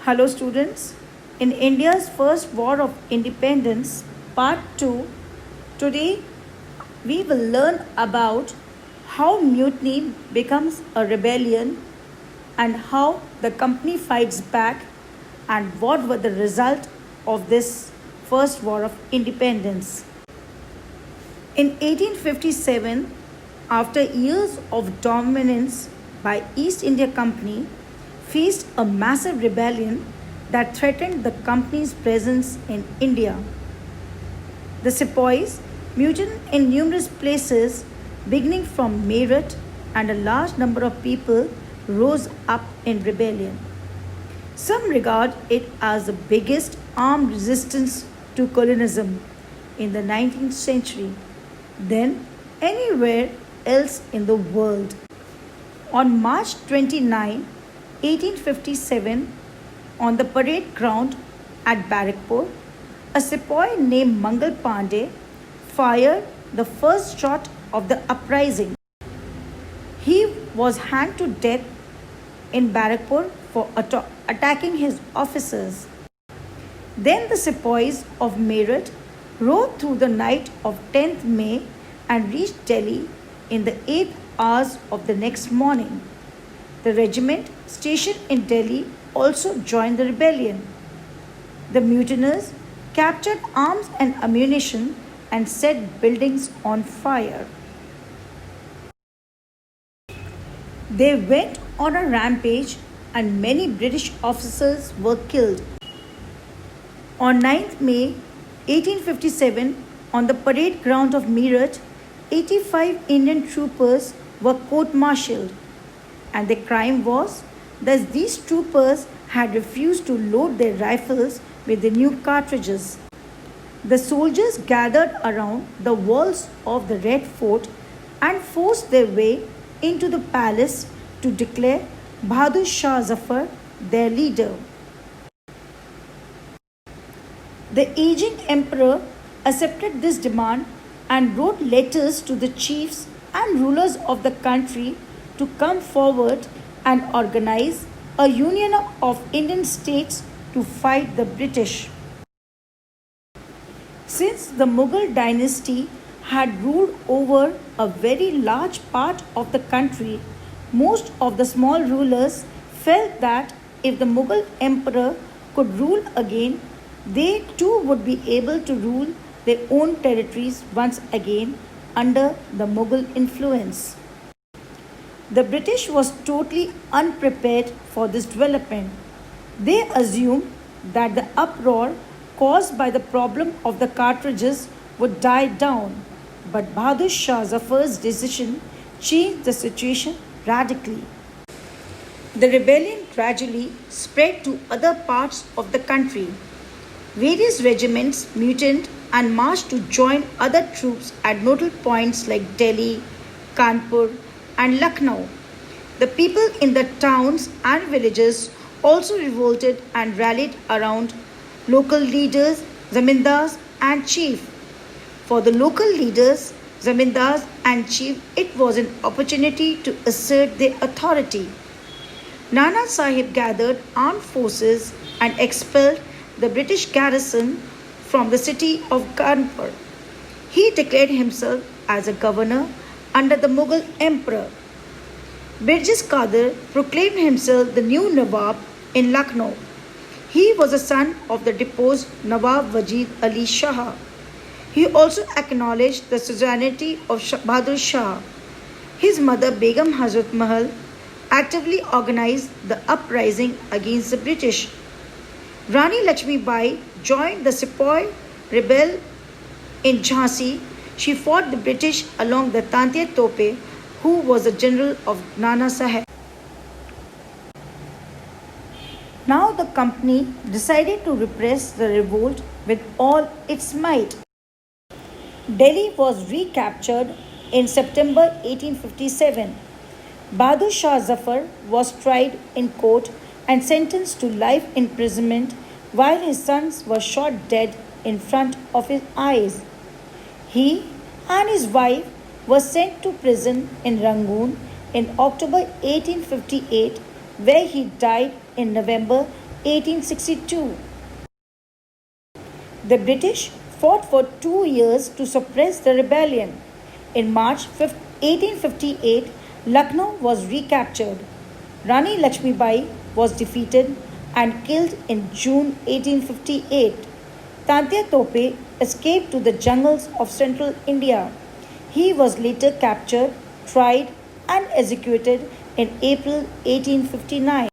Hello, students. In India's first war of independence, part 2, today we will learn about how mutiny becomes a rebellion and how the company fights back and what were the result of this first war of independence. In 1857, after years of dominance by East India Company, faced a massive rebellion that threatened the company's presence in India. The sepoys mutinied in numerous places, beginning from Meerut, and a large number of people rose up in rebellion. Some regard it as the biggest armed resistance to colonialism in the 19th century than anywhere else in the world. On March 29, 1857, on the parade ground at Barrackpore, a sepoy named Mangal Pandey fired the first shot of the uprising. He was hanged to death in Barrackpore for attacking his officers. Then the sepoys of Meerut rode through the night of 10th May and reached Delhi in the 8th hours of the next morning. The regiment stationed in Delhi also joined the rebellion. The mutineers captured arms and ammunition and set buildings on fire. They went on a rampage and many British officers were killed. On 9th May 1857, on the parade ground of Meerut, 85 Indian troopers were court-martialed, and the crime was that these troopers had refused to load their rifles with the new cartridges. The soldiers gathered around the walls of the Red Fort and forced their way into the palace to declare Bahadur Shah Zafar their leader. The aging emperor accepted this demand and wrote letters to the chiefs and rulers of the country to come forward and organize a union of Indian states to fight the British. Since the Mughal dynasty had ruled over a very large part of the country, most of the small rulers felt that if the Mughal emperor could rule again, they too would be able to rule their own territories once again under the Mughal influence. The British was totally unprepared for this development. They assumed that the uproar caused by the problem of the cartridges would die down, but Bahadur Shah Zafar's decision changed the situation radically. The rebellion gradually spread to other parts of the country. Various regiments mutinied and marched to join other troops at nodal points like Delhi, Kanpur, and Lucknow. The people in the towns and villages also revolted and rallied around local leaders, zamindars, and chief. For the local leaders, zamindars, and chief, it was an opportunity to assert their authority. Nana Sahib gathered armed forces and expelled the British garrison from the city of Kanpur. He declared himself as a governor under the Mughal emperor. Birjis Qadir proclaimed himself the new Nawab in Lucknow. He was a son of the deposed Nawab Wajid Ali Shah. He also acknowledged the suzerainty of Bahadur Shah. His mother Begum Hazrat Mahal actively organized the uprising against the British. Rani Lakshmi Bai joined the sepoy rebel in Jhansi. She fought the British along the Tantiya Tope, who was a general of Nana Sahib. Now the company decided to repress the revolt with all its might. Delhi was recaptured in September 1857. Bahadur Shah Zafar was tried in court and sentenced to life imprisonment while his sons were shot dead in front of his eyes. He and his wife were sent to prison in Rangoon in October 1858, where he died in November 1862. The British fought for 2 years to suppress the rebellion. In March 1858, Lucknow was recaptured. Rani Lakshmibai was defeated and killed in June 1858. Tantia Tope escaped to the jungles of central India. He was later captured, tried, and executed in April 1859.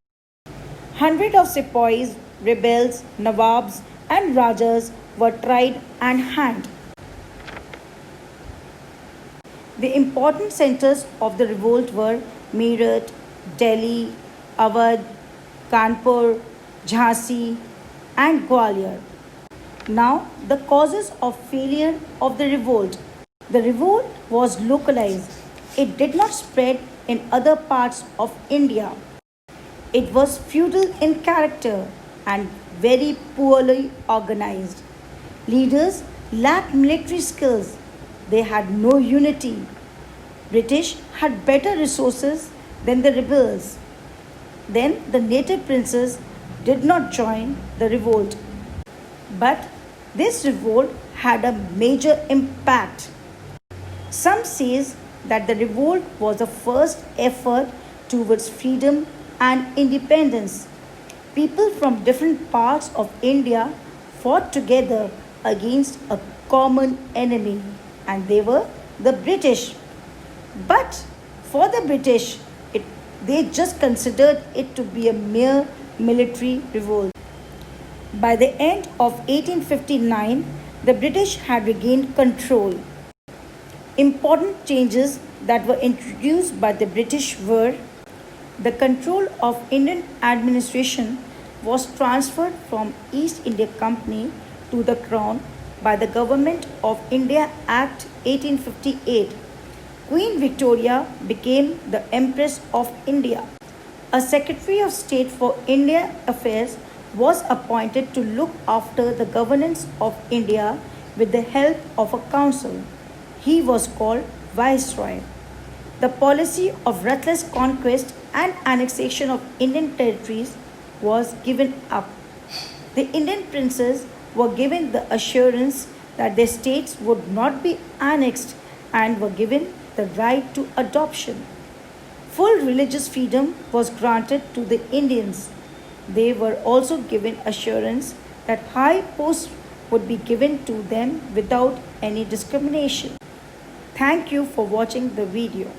Hundreds of sepoys, rebels, nawabs, and rajas were tried and hanged. The important centers of the revolt were Meerut, Delhi, Awadh, Kanpur, Jhansi, and Gwalior. Now, the causes of failure of the revolt. The revolt was localized. It did not spread in other parts of India. It was feudal in character and very poorly organized. Leaders lacked military skills. They had no unity. British had better resources than the rebels. Then the native princes did not join the revolt. But this revolt had a major impact. Some says that the revolt was the first effort towards freedom and independence. People from different parts of India fought together against a common enemy, and they were the British. But for the British, they just considered it to be a mere military revolt. By the end of 1859, the British had regained control. Important changes that were introduced by the British were the control of Indian administration was transferred from East India Company to the Crown by the Government of India Act 1858. Queen Victoria became the Empress of India. A Secretary of State for Indian Affairs was appointed to look after the governance of India with the help of a council. He was called Viceroy. The policy of ruthless conquest and annexation of Indian territories was given up. The Indian princes were given the assurance that their states would not be annexed and were given the right to adoption. Full religious freedom was granted to the Indians. They were also given assurance that high posts would be given to them without any discrimination. Thank you for watching the video.